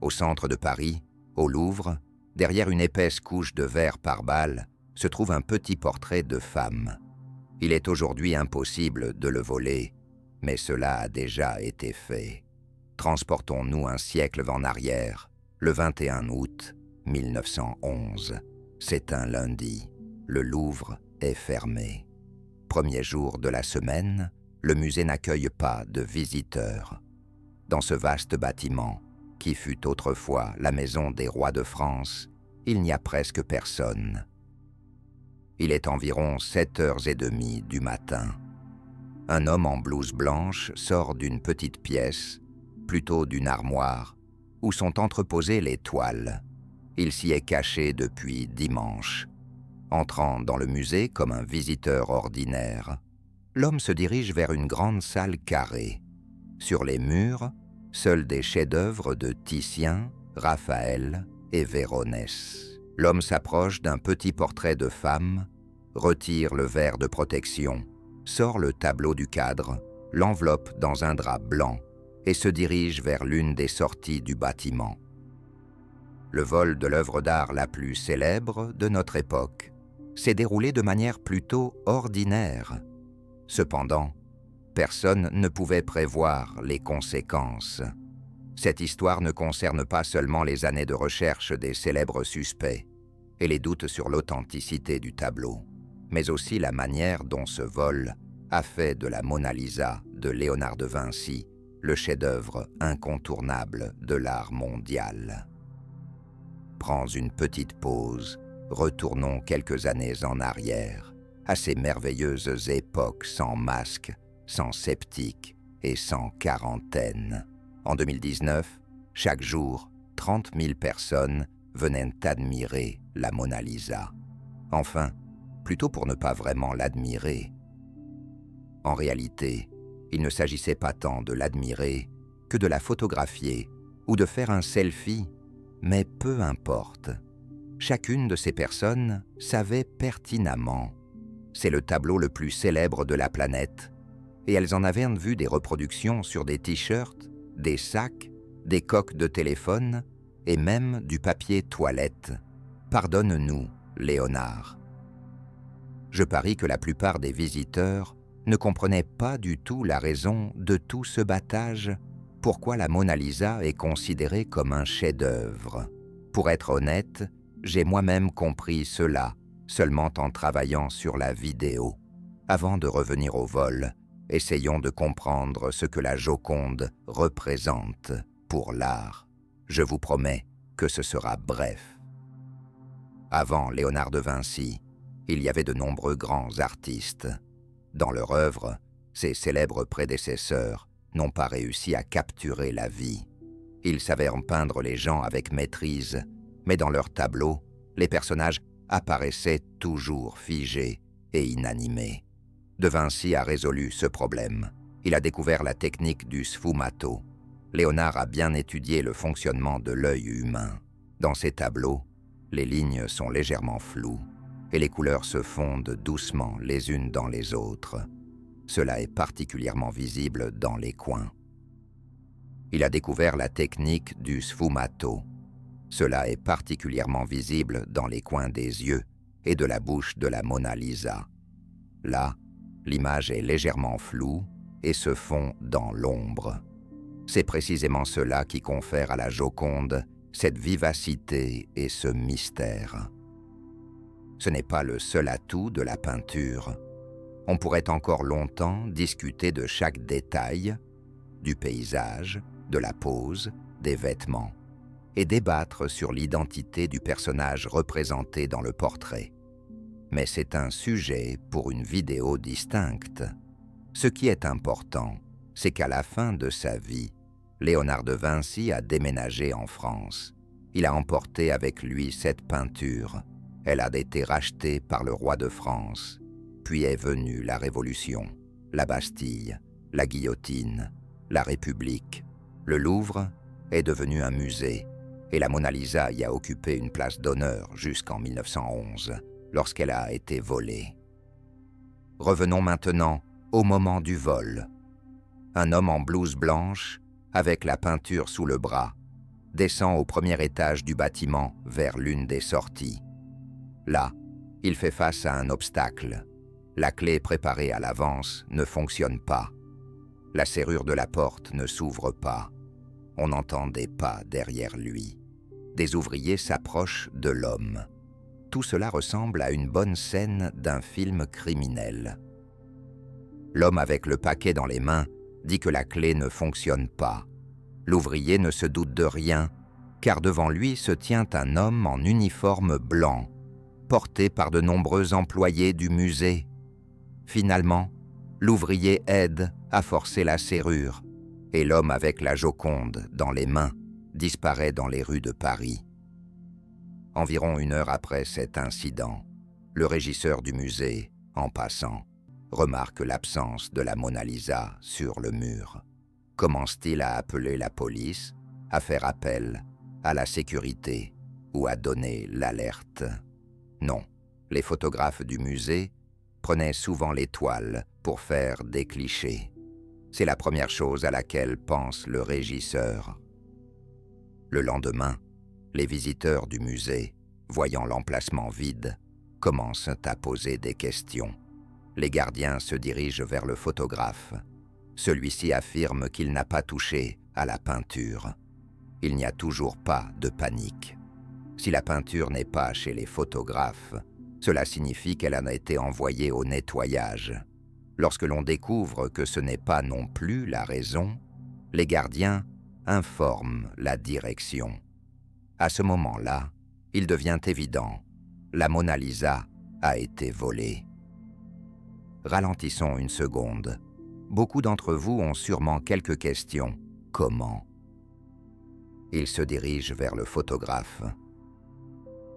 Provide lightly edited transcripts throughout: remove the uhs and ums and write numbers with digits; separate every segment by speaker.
Speaker 1: Au centre de Paris, au Louvre, derrière une épaisse couche de verre pare-balles, se trouve un petit portrait de femme. Il est aujourd'hui impossible de le voler, mais cela a déjà été fait. Transportons-nous un siècle en arrière, le 21 août 1911. C'est un lundi. Le Louvre est fermé. Premier jour de la semaine, le musée n'accueille pas de visiteurs. Dans ce vaste bâtiment, qui fut autrefois la maison des rois de France, il n'y a presque personne. Il est environ 7h30 du matin. Un homme en blouse blanche sort d'une petite pièce, plutôt d'une armoire, où sont entreposées les toiles. Il s'y est caché depuis dimanche. Entrant dans le musée comme un visiteur ordinaire, l'homme se dirige vers une grande salle carrée. Sur les murs, seuls des chefs-d'œuvre de Titien, Raphaël et Véronèse. L'homme s'approche d'un petit portrait de femme, retire le verre de protection, sort le tableau du cadre, l'enveloppe dans un drap blanc et se dirige vers l'une des sorties du bâtiment. Le vol de l'œuvre d'art la plus célèbre de notre époque s'est déroulé de manière plutôt ordinaire. Cependant, personne ne pouvait prévoir les conséquences. Cette histoire ne concerne pas seulement les années de recherche des célèbres suspects et les doutes sur l'authenticité du tableau, mais aussi la manière dont ce vol a fait de la Mona Lisa de Léonard de Vinci le chef-d'œuvre incontournable de l'art mondial. Prends une petite pause, retournons quelques années en arrière, à ces merveilleuses époques sans masque, sans sceptique et sans quarantaine. En 2019, chaque jour, 30 000 personnes venaient admirer la Mona Lisa. Enfin, plutôt pour ne pas vraiment l'admirer. En réalité, il ne s'agissait pas tant de l'admirer que de la photographier ou de faire un selfie, mais peu importe. Chacune de ces personnes savait pertinemment. C'est le tableau le plus célèbre de la planète, et elles en avaient vu des reproductions sur des t-shirts, des sacs, des coques de téléphone et même du papier toilette. Pardonne-nous, Léonard. Je parie que la plupart des visiteurs ne comprenaient pas du tout la raison de tout ce battage, pourquoi la Mona Lisa est considérée comme un chef-d'œuvre. Pour être honnête, j'ai moi-même compris cela seulement en travaillant sur la vidéo. Avant de revenir au vol, essayons de comprendre ce que la Joconde représente pour l'art. Je vous promets que ce sera bref. Avant Léonard de Vinci, il y avait de nombreux grands artistes. Dans leur œuvre, ces célèbres prédécesseurs n'ont pas réussi à capturer la vie. Ils savaient en peindre les gens avec maîtrise, mais dans leurs tableaux, les personnages apparaissaient toujours figés et inanimés. De Vinci a résolu ce problème. Il a découvert la technique du sfumato. Léonard a bien étudié le fonctionnement de l'œil humain. Dans ses tableaux, les lignes sont légèrement floues et les couleurs se fondent doucement les unes dans les autres. Cela est particulièrement visible dans les coins. Il a découvert la technique du sfumato. Cela est particulièrement visible dans les coins des yeux et de la bouche de la Mona Lisa. Là, l'image est légèrement floue et se fond dans l'ombre. C'est précisément cela qui confère à la Joconde cette vivacité et ce mystère. Ce n'est pas le seul atout de la peinture. On pourrait encore longtemps discuter de chaque détail, du paysage, de la pose, des vêtements, et débattre sur l'identité du personnage représenté dans le portrait. Mais c'est un sujet pour une vidéo distincte. Ce qui est important, c'est qu'à la fin de sa vie, Léonard de Vinci a déménagé en France. Il a emporté avec lui cette peinture. Elle a été rachetée par le roi de France. Puis est venue la Révolution, la Bastille, la guillotine, la République. Le Louvre est devenu un musée et la Mona Lisa y a occupé une place d'honneur jusqu'en 1911, lorsqu'elle a été volée. Revenons maintenant au moment du vol. Un homme en blouse blanche, avec la peinture sous le bras, descend au premier étage du bâtiment vers l'une des sorties. Là, il fait face à un obstacle. La clé préparée à l'avance ne fonctionne pas. La serrure de la porte ne s'ouvre pas. On entend des pas derrière lui. Des ouvriers s'approchent de l'homme. Tout cela ressemble à une bonne scène d'un film criminel. L'homme avec le paquet dans les mains dit que la clé ne fonctionne pas. L'ouvrier ne se doute de rien, car devant lui se tient un homme en uniforme blanc, porté par de nombreux employés du musée. Finalement, l'ouvrier aide à forcer la serrure, et l'homme avec la Joconde dans les mains disparaît dans les rues de Paris. Environ 1 heure après cet incident, le régisseur du musée, en passant, remarque l'absence de la Mona Lisa sur le mur. Commence-t-il à appeler la police, à faire appel à la sécurité ou à donner l'alerte? Non, les photographes du musée prenaient souvent les toiles pour faire des clichés. C'est la première chose à laquelle pense le régisseur. Le lendemain, les visiteurs du musée, voyant l'emplacement vide, commencent à poser des questions. Les gardiens se dirigent vers le photographe. Celui-ci affirme qu'il n'a pas touché à la peinture. Il n'y a toujours pas de panique. Si la peinture n'est pas chez les photographes, cela signifie qu'elle en a été envoyée au nettoyage. Lorsque l'on découvre que ce n'est pas non plus la raison, les gardiens informent la direction. À ce moment-là, il devient évident, la Mona Lisa a été volée. Ralentissons une seconde. Beaucoup d'entre vous ont sûrement quelques questions. Comment? Il se dirige vers le photographe.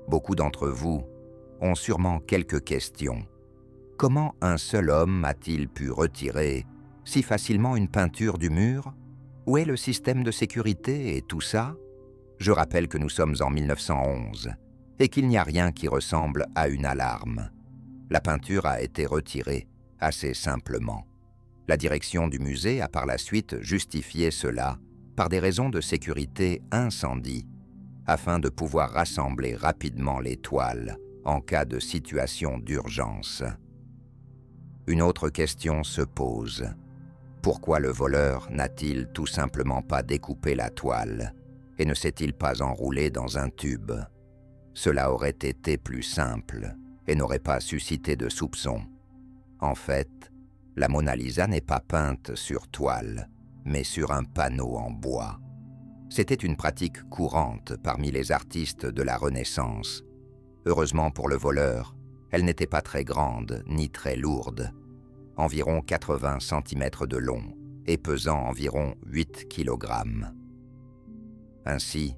Speaker 1: Beaucoup d'entre vous ont sûrement quelques questions. Comment un seul homme a-t-il pu retirer si facilement une peinture du mur? Où est le système de sécurité et tout ça? Je rappelle que nous sommes en 1911 et qu'il n'y a rien qui ressemble à une alarme. La peinture a été retirée assez simplement. La direction du musée a par la suite justifié cela par des raisons de sécurité incendie, afin de pouvoir rassembler rapidement les toiles en cas de situation d'urgence. Une autre question se pose. Pourquoi le voleur n'a-t-il tout simplement pas découpé la toile et ne s'est-il pas enroulé dans un tube? Cela aurait été plus simple et n'aurait pas suscité de soupçons. En fait, la Mona Lisa n'est pas peinte sur toile, mais sur un panneau en bois. C'était une pratique courante parmi les artistes de la Renaissance. Heureusement pour le voleur, elle n'était pas très grande ni très lourde, environ 80 cm de long et pesant environ 8 kg. Ainsi,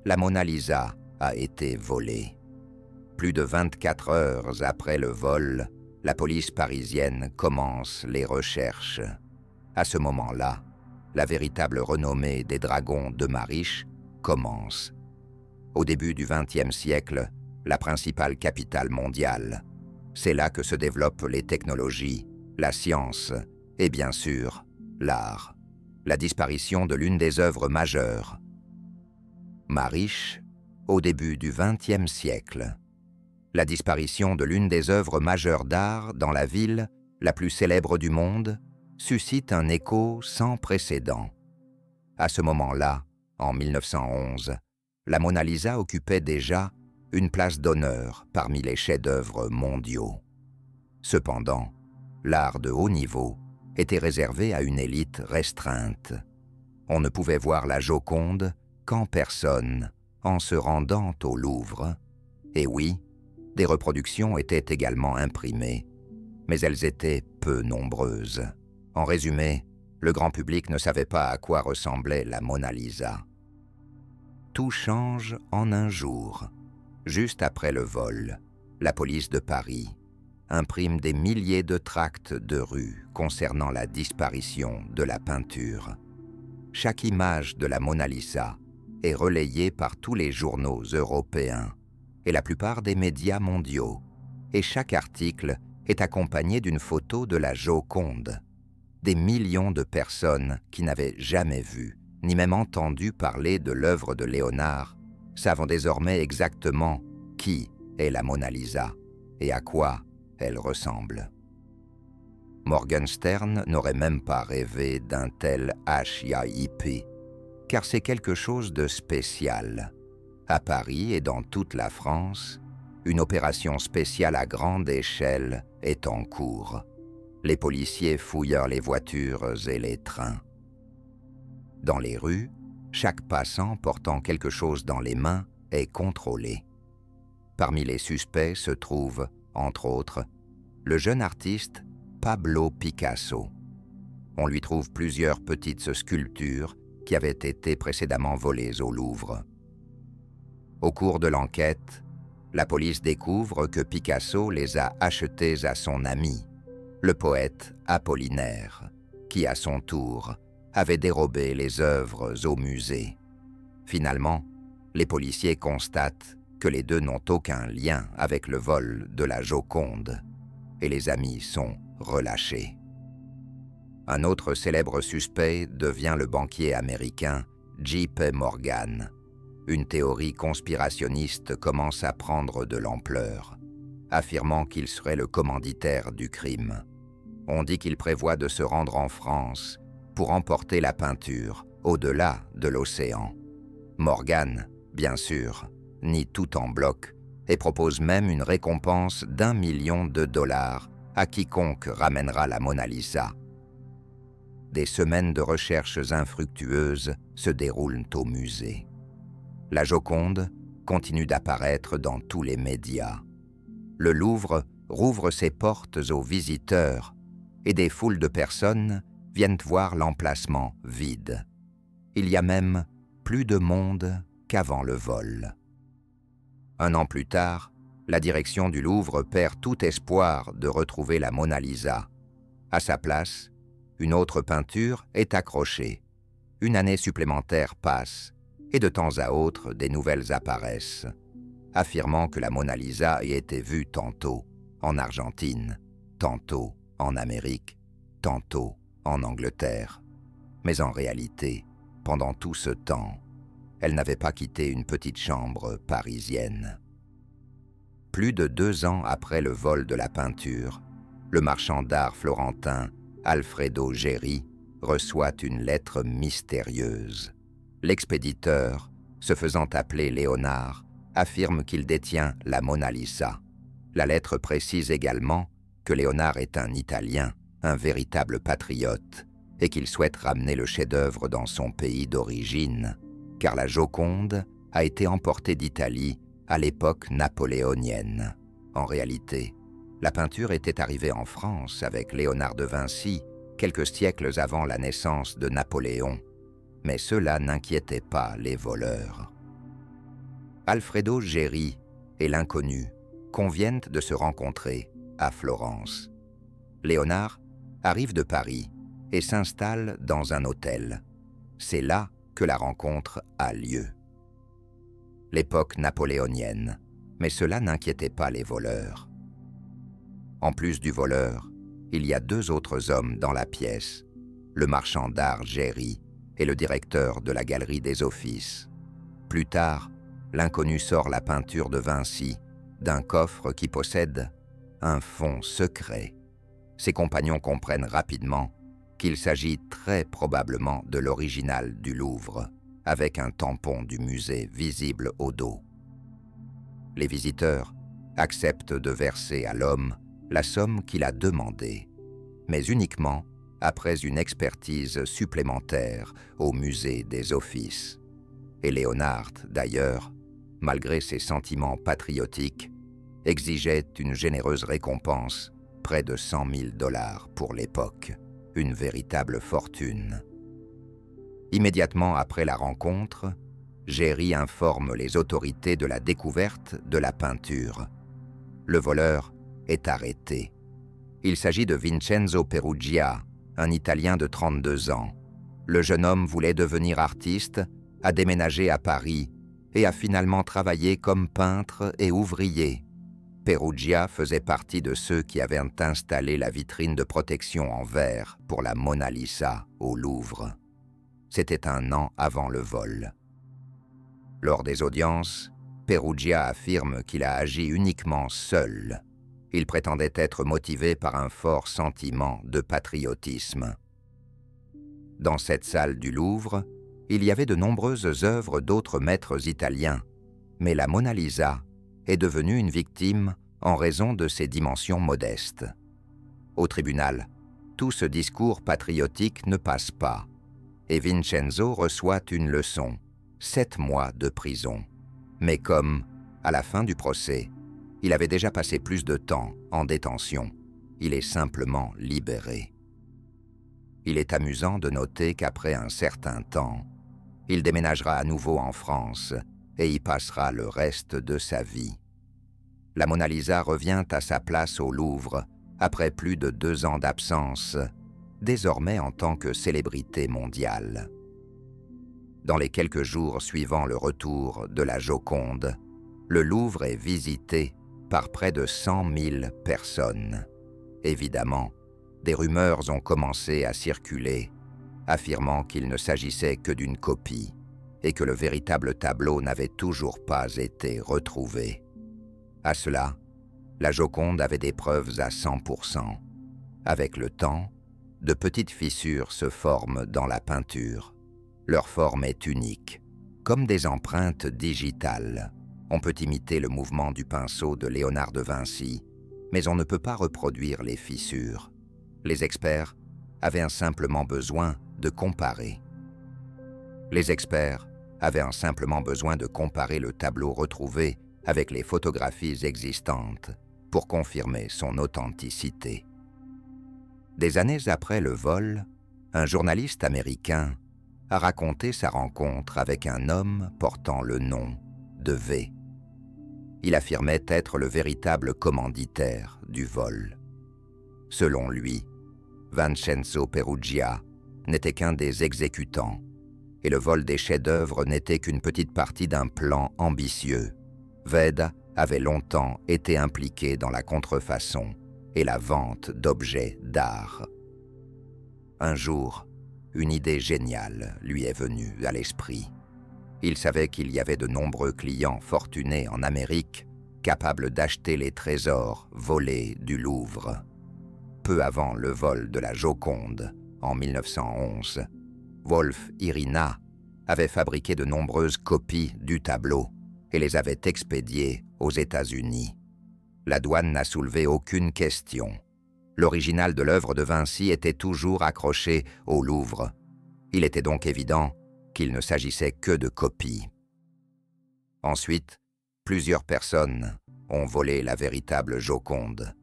Speaker 1: la Mona Lisa a été volée. Plus de 24 heures après le vol, la police parisienne commence les recherches. À ce moment-là, la véritable renommée des dragons de Mariche commence. Au début du XXe siècle, la principale capitale mondiale. C'est là que se développent les technologies, la science et bien sûr, l'art. La disparition de l'une des œuvres majeures. Mariche, au début du XXe siècle. La disparition de l'une des œuvres majeures d'art dans la ville la plus célèbre du monde suscite un écho sans précédent. À ce moment-là, en 1911, la Mona Lisa occupait déjà une place d'honneur parmi les chefs-d'œuvre mondiaux. Cependant, l'art de haut niveau était réservé à une élite restreinte. On ne pouvait voir la Joconde qu'en personne, en se rendant au Louvre. Et oui, des reproductions étaient également imprimées, mais elles étaient peu nombreuses. En résumé, le grand public ne savait pas à quoi ressemblait la Mona Lisa. Tout change en un jour. Juste après le vol, la police de Paris imprime des milliers de tracts de rue concernant la disparition de la peinture. Chaque image de la Mona Lisa est relayée par tous les journaux européens et la plupart des médias mondiaux, et chaque article est accompagné d'une photo de la Joconde. Des millions de personnes qui n'avaient jamais vu ni même entendu parler de l'œuvre de Léonard, savent désormais exactement qui est la Mona Lisa et à quoi elle ressemble. Morgenstern n'aurait même pas rêvé d'un tel HIP, car c'est quelque chose de spécial. À Paris et dans toute la France, une opération spéciale à grande échelle est en cours. Les policiers fouillent les voitures et les trains. Dans les rues, chaque passant portant quelque chose dans les mains est contrôlé. Parmi les suspects se trouve, entre autres, le jeune artiste Pablo Picasso. On lui trouve plusieurs petites sculptures qui avaient été précédemment volées au Louvre. Au cours de l'enquête, la police découvre que Picasso les a achetées à son ami, le poète Apollinaire, qui à son tour avait dérobé les œuvres au musée. Finalement, les policiers constatent que les deux n'ont aucun lien avec le vol de la Joconde, et les amis sont relâchés. Un autre célèbre suspect devient le banquier américain J.P. Morgan. Une théorie conspirationniste commence à prendre de l'ampleur, affirmant qu'il serait le commanditaire du crime. On dit qu'il prévoit de se rendre en France pour emporter la peinture au-delà de l'océan. Morgan, bien sûr, nie tout en bloc et propose même une récompense d'1 million de dollars à quiconque ramènera la Mona Lisa. Des semaines de recherches infructueuses se déroulent au musée. La Joconde continue d'apparaître dans tous les médias. Le Louvre rouvre ses portes aux visiteurs et des foules de personnes viennent voir l'emplacement vide. Il y a même plus de monde qu'avant le vol. Un an plus tard, la direction du Louvre perd tout espoir de retrouver la Mona Lisa. À sa place, une autre peinture est accrochée. Une année supplémentaire passe, et de temps à autre, des nouvelles apparaissent, affirmant que la Mona Lisa a été vue tantôt en Argentine, tantôt en Amérique, tantôt en Angleterre. Mais en réalité, pendant tout ce temps, elle n'avait pas quitté une petite chambre parisienne. Plus de 2 ans après le vol de la peinture, le marchand d'art florentin Alfredo Geri reçoit une lettre mystérieuse. L'expéditeur, se faisant appeler Léonard, affirme qu'il détient la Mona Lisa. La lettre précise également que Léonard est un Italien, un véritable patriote, et qu'il souhaite ramener le chef-d'œuvre dans son pays d'origine, car la Joconde a été emportée d'Italie à l'époque napoléonienne. En réalité, la peinture était arrivée en France avec Léonard de Vinci quelques siècles avant la naissance de Napoléon, mais cela n'inquiétait pas les voleurs. Alfredo Geri et l'inconnu conviennent de se rencontrer à Florence. Léonard arrive de Paris et s'installe dans un hôtel. C'est là que la rencontre a lieu. L'époque napoléonienne, mais cela n'inquiétait pas les voleurs. En plus du voleur, il y a 2 autres hommes dans la pièce, le marchand d'art Geri et le directeur de la Galerie des Offices. Plus tard, l'inconnu sort la peinture de Vinci d'un coffre qui possède un fond secret. Ses compagnons comprennent rapidement qu'il s'agit très probablement de l'original du Louvre, avec un tampon du musée visible au dos. Les visiteurs acceptent de verser à l'homme la somme qu'il a demandée, mais uniquement après une expertise supplémentaire au musée des Offices. Et Léonard, d'ailleurs, malgré ses sentiments patriotiques, exigeait une généreuse récompense, près de 100 000 dollars pour l'époque, une véritable fortune. Immédiatement après la rencontre, Geri informe les autorités de la découverte de la peinture. Le voleur est arrêté. Il s'agit de Vincenzo Peruggia, un Italien de 32 ans. Le jeune homme voulait devenir artiste, a déménagé à Paris et a finalement travaillé comme peintre et ouvrier. Peruggia faisait partie de ceux qui avaient installé la vitrine de protection en verre pour la Mona Lisa au Louvre. C'était un an avant le vol. Lors des audiences, Perugia affirme qu'il a agi uniquement seul. Il prétendait être motivé par un fort sentiment de patriotisme. Dans cette salle du Louvre, il y avait de nombreuses œuvres d'autres maîtres italiens, mais la Mona Lisa est devenue une victime en raison de ses dimensions modestes. Au tribunal, tout ce discours patriotique ne passe pas, et Vincenzo reçoit une leçon, 7 mois de prison. Mais comme, à la fin du procès, il avait déjà passé plus de temps en détention, il est simplement libéré. Il est amusant de noter qu'après un certain temps, il déménagera à nouveau en France et y passera le reste de sa vie. La Mona Lisa revient à sa place au Louvre après plus de 2 ans d'absence, désormais en tant que célébrité mondiale. Dans les quelques jours suivant le retour de la Joconde, le Louvre est visité par près de 100 000 personnes. Évidemment, des rumeurs ont commencé à circuler, affirmant qu'il ne s'agissait que d'une copie et que le véritable tableau n'avait toujours pas été retrouvé. À cela, la Joconde avait des preuves à 100%. Avec le temps, de petites fissures se forment dans la peinture. Leur forme est unique, comme des empreintes digitales. On peut imiter le mouvement du pinceau de Léonard de Vinci, mais on ne peut pas reproduire les fissures. Les experts avaient simplement besoin de comparer. Le tableau retrouvé avec les photographies existantes pour confirmer son authenticité. Des années après le vol, un journaliste américain a raconté sa rencontre avec un homme portant le nom de V. Il affirmait être le véritable commanditaire du vol. Selon lui, Vincenzo Perugia n'était qu'un des exécutants, et le vol des chefs-d'œuvre n'était qu'une petite partie d'un plan ambitieux. Veda avait longtemps été impliqué dans la contrefaçon et la vente d'objets d'art. Un jour, une idée géniale lui est venue à l'esprit. Il savait qu'il y avait de nombreux clients fortunés en Amérique capables d'acheter les trésors volés du Louvre. Peu avant le vol de la Joconde, en 1911, Wolf Irina avait fabriqué de nombreuses copies du tableau et les avait expédiées aux États-Unis. La douane n'a soulevé aucune question. L'original de l'œuvre de Vinci était toujours accroché au Louvre. Il était donc évident qu'il ne s'agissait que de copies. Ensuite, plusieurs personnes ont volé la véritable Joconde.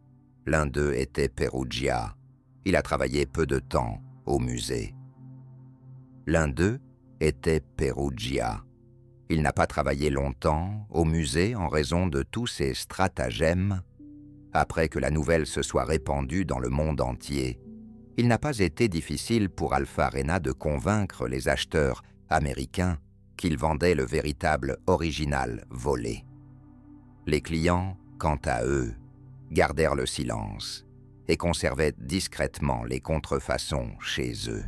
Speaker 1: L'un d'eux était Perugia. Il a travaillé peu de temps au musée. Il n'a pas travaillé longtemps au musée en raison de tous ses stratagèmes. Après que la nouvelle se soit répandue dans le monde entier, il n'a pas été difficile pour Alfarena de convaincre les acheteurs américains qu'il vendait le véritable original volé. Les clients, quant à eux, gardèrent le silence et conservaient discrètement les contrefaçons chez eux.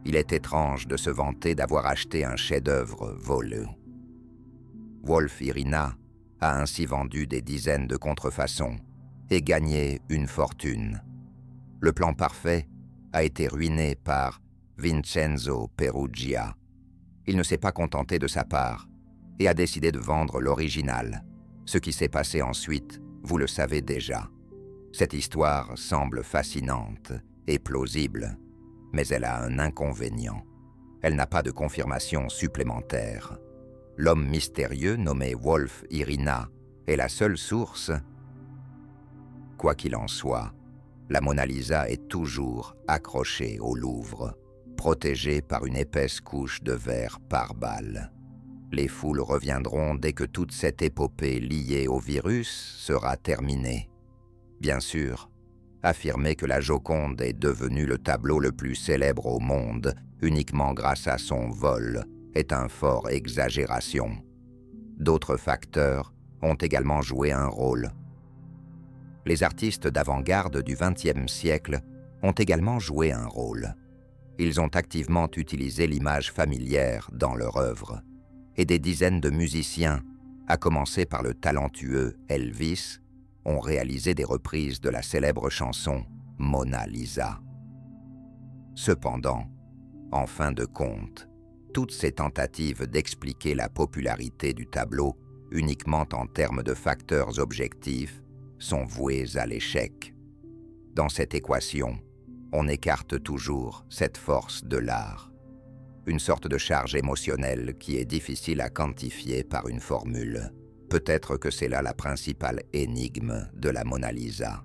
Speaker 1: Il est étrange de se vanter d'avoir acheté un chef-d'œuvre volé. Wolf Irina a ainsi vendu des dizaines de contrefaçons et gagné une fortune. Le plan parfait a été ruiné par Vincenzo Perugia. Il ne s'est pas contenté de sa part et a décidé de vendre l'original. Ce qui s'est passé ensuite, vous le savez déjà. Cette histoire semble fascinante et plausible, mais elle a un inconvénient. Elle n'a pas de confirmation supplémentaire. L'homme mystérieux nommé Wolf Irina est la seule source. Quoi qu'il en soit, la Mona Lisa est toujours accrochée au Louvre, protégée par une épaisse couche de verre pare-balles. Les foules reviendront dès que toute cette épopée liée au virus sera terminée. Bien sûr, affirmer que la Joconde est devenue le tableau le plus célèbre au monde uniquement grâce à son vol est un fort exagération. D'autres facteurs ont également joué un rôle. Les artistes d'avant-garde du XXe siècle ont également joué un rôle. Ils ont activement utilisé l'image familière dans leur œuvre, et des dizaines de musiciens, à commencer par le talentueux Elvis, ont réalisé des reprises de la célèbre chanson Mona Lisa. Cependant, en fin de compte, toutes ces tentatives d'expliquer la popularité du tableau uniquement en termes de facteurs objectifs sont vouées à l'échec. Dans cette équation, on écarte toujours cette force de l'art, une sorte de charge émotionnelle qui est difficile à quantifier par une formule. Peut-être que c'est là la principale énigme de la Mona Lisa.